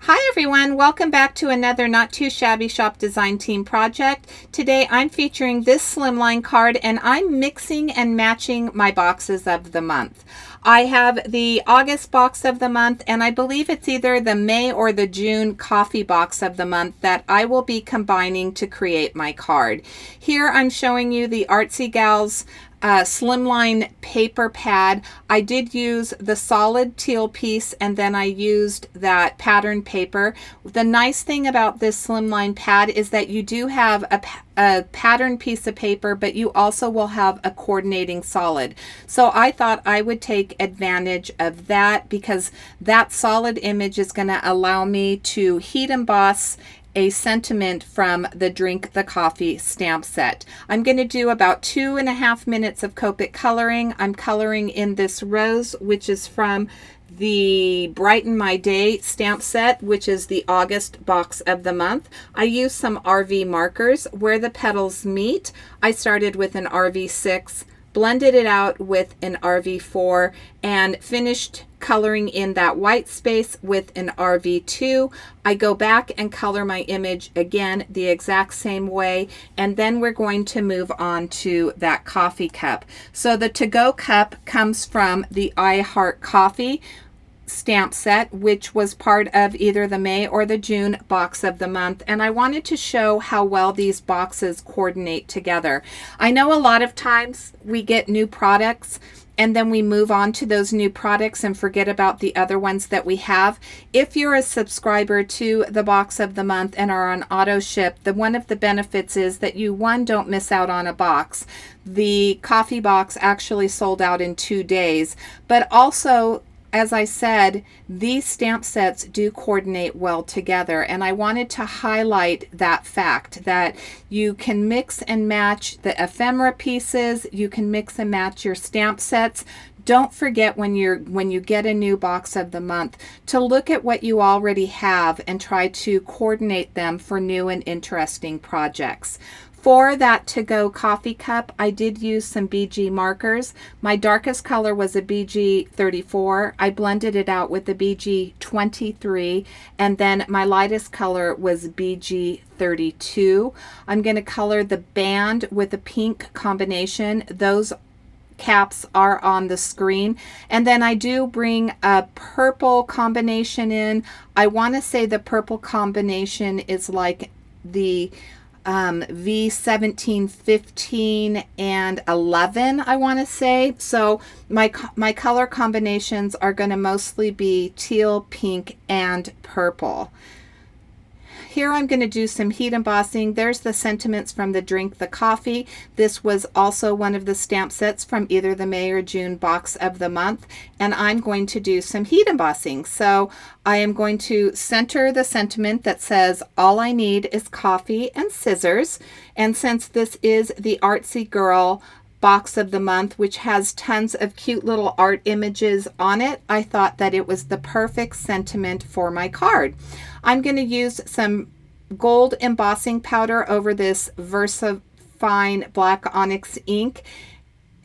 Hi everyone, welcome back to another Not Too Shabby Shop Design Team project. Today I'm featuring this slimline card and I'm mixing and matching my boxes of the month. I have the August box of the month and I believe it's either the May or the June coffee box of the month that I will be combining to create my card. Here I'm showing you the Artsy Gals slimline paper pad. I did use the solid teal piece and then I used that pattern paper. The nice thing about this slimline pad is that you do have a pattern piece of paper, but you also will have a coordinating solid. So I thought I would take advantage of that because that solid image is going to allow me to heat emboss a sentiment from the Drink the Coffee stamp set. I'm going to do about 2.5 minutes of Copic coloring. I'm coloring in this rose, which is from the Brighten My Day stamp set, which is the August box of the month. I used some RV markers. Where the petals meet, I started with an RV6, blended it out with an RV4, and finished coloring in that white space with an RV2. I go back and color my image again the exact same way, and then we're going to move on to that coffee cup. So the to-go cup comes from the I Heart Coffee stamp set, which was part of either the May or the June box of the month, and I wanted to show how well these boxes coordinate together. I know a lot of times we get new products and then we move on to those new products and forget about the other ones that we have. If you're a subscriber to the box of the month and are on auto ship, one of the benefits is that you, one, don't miss out on a box. The coffee box actually sold out in 2 days, but also, as I said, these stamp sets do coordinate well together, and I wanted to highlight that fact that you can mix and match the ephemera pieces, you can mix and match your stamp sets. Don't forget when you get a new box of the month to look at what you already have and try to coordinate them for new and interesting projects. For that to-go coffee cup, I did use some BG markers. My darkest color was a BG 34. I blended it out with the BG 23, and then my lightest color was BG 32. I'm going to color the band with a pink combination. Those caps are on the screen, and then I do bring a purple combination in. I want to say the purple combination is like the V17, 15, and 11, I want to say. So my color combinations are going to mostly be teal, pink, and purple. Here I'm going to do some heat embossing. There's the sentiments from the Drink the Coffee. This was also one of the stamp sets from either the May or June box of the month, and I'm going to do some heat embossing. So I am going to center the sentiment that says, "All I need is coffee and scissors." And since this is the Artsy Girl box of the month, which has tons of cute little art images on it, I thought that it was the perfect sentiment for my card. I'm going to use some gold embossing powder over this VersaFine black onyx ink,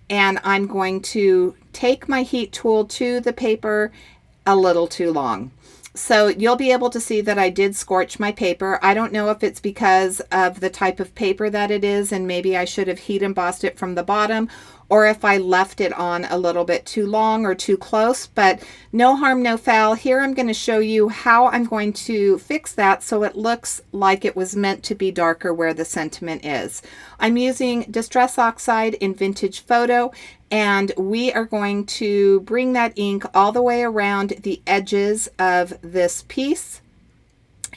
and I'm going to take my heat tool to the paper a little too long. So you'll be able to see that I did scorch my paper. I don't know if it's because of the type of paper that it is, and maybe I should have heat embossed it from the bottom, or if I left it on a little bit too long or too close, but no harm, no foul. Here I'm going to show you how I'm going to fix that so it looks like it was meant to be darker where the sentiment is. I'm using Distress Oxide in Vintage Photo, and we are going to bring that ink all the way around the edges of this piece.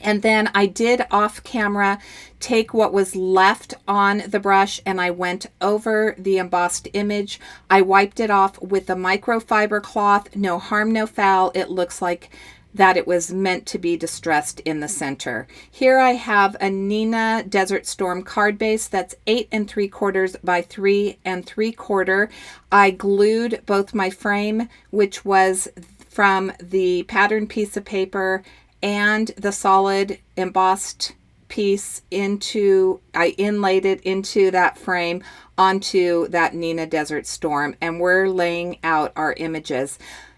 And then I did off camera take what was left on the brush and I went over the embossed image. I wiped it off with a microfiber cloth. No harm, no foul. It looks like that it was meant to be distressed in the center. Here I have a Nina Desert Storm card base that's 8 3/4 by 3 3/4. I glued both my frame, which was from the pattern piece of paper, and the solid embossed piece into, I inlaid it into that frame onto that Nina Desert Storm, and we're laying out our images.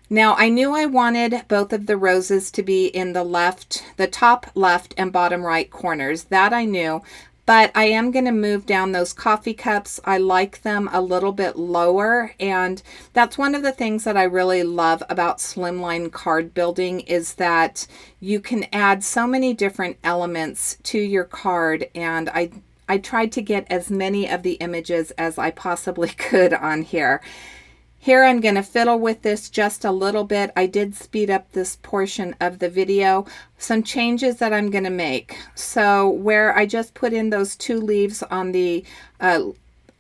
Now I knew I wanted both of the roses to be in the top left and bottom right corners. That I knew, but I am going to move down those coffee cups. I like them a little bit lower, and that's one of the things that I really love about slimline card building is that you can add so many different elements to your card, and I tried to get as many of the images as I possibly could on here. Here I'm going to fiddle with this just a little bit. I did speed up this portion of the video. Some changes that I'm going to make. So where I just put in those 2 leaves on the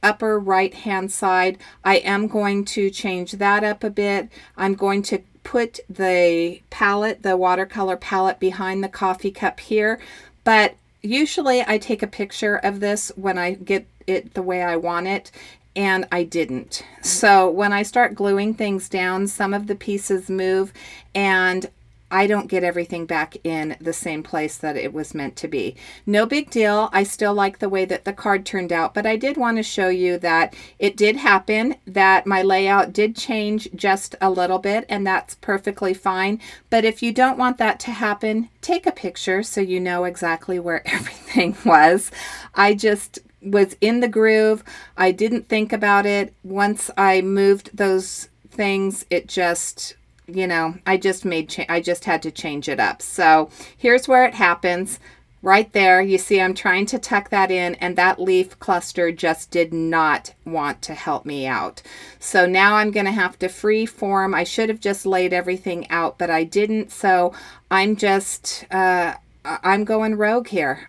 upper right hand side, I am going to change that up a bit. I'm going to put the palette, the watercolor palette, behind the coffee cup here. But usually I take a picture of this when I get it the way I want it, and I didn't. So when I start gluing things down, some of the pieces move and I don't get everything back in the same place that it was meant to be. No big deal. I still like the way that the card turned out, but I did want to show you that it did happen, that my layout did change just a little bit, and that's perfectly fine. But if you don't want that to happen, take a picture so you know exactly where everything was. I just was in the groove. I didn't think about it. Once I moved those things, it just, you know, I just had to change it up. So here's where it happens. Right there, you see I'm trying to tuck that in, and that leaf cluster just did not want to help me out. So now I'm going to have to free form. I should have just laid everything out, but I didn't. So I'm just, I'm going rogue here.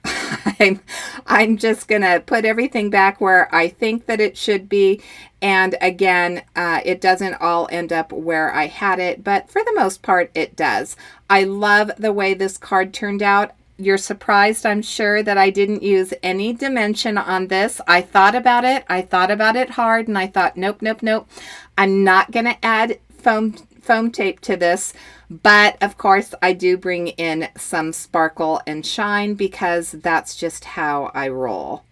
I'm just going to put everything back where I think that it should be. And again, it doesn't all end up where I had it, but for the most part, it does. I love the way this card turned out. You're surprised, I'm sure, that I didn't use any dimension on this. I thought about it. I thought about it hard, and I thought, nope, nope, nope. I'm not going to add foam tape to this. But of course I do bring in some sparkle and shine because that's just how I roll.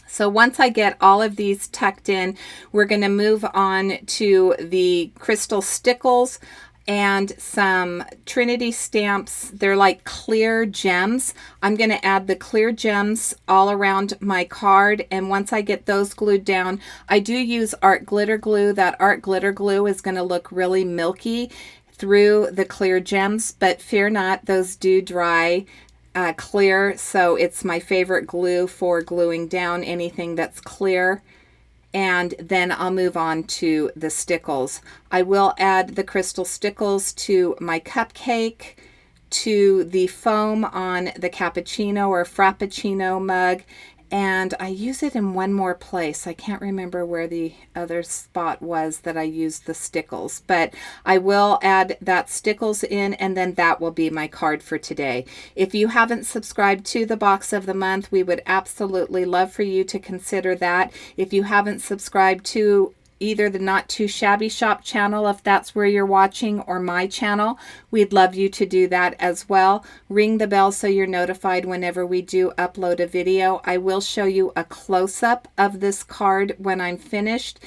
So once I get all of these tucked in, we're going to move on to the crystal stickles and some Trinity stamps. They're like clear gems. I'm going to add the clear gems all around my card, and once I get those glued down, I do use art glitter glue. That art glitter glue is going to look really milky through the clear gems, but fear not, those do dry clear, so it's my favorite glue for gluing down anything that's clear. And then I'll move on to the stickles. I will add the crystal stickles to my cupcake, to the foam on the cappuccino or frappuccino mug, and I use it in one more place. I can't remember where the other spot was that I used the stickles, but I will add that stickles in, and then that will be my card for today. If you haven't subscribed to the box of the month, we would absolutely love for you to consider that. If you haven't subscribed to either the Not Too Shabby Shop channel, if that's where you're watching, or my channel, we'd love you to do that as well. Ring the bell so you're notified whenever we do upload a video. I will show you a close-up of this card when I'm finished,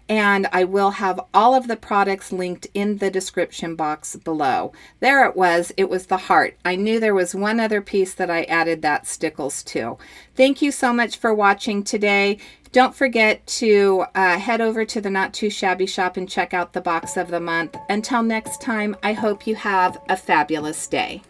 and I will have all of the products linked in the description box below. There it was the heart. I knew there was one other piece that I added that stickles to. Thank you so much for watching today. Don't forget to head over to the Not Too Shabby Shop and check out the box of the month. Until next time, I hope you have a fabulous day.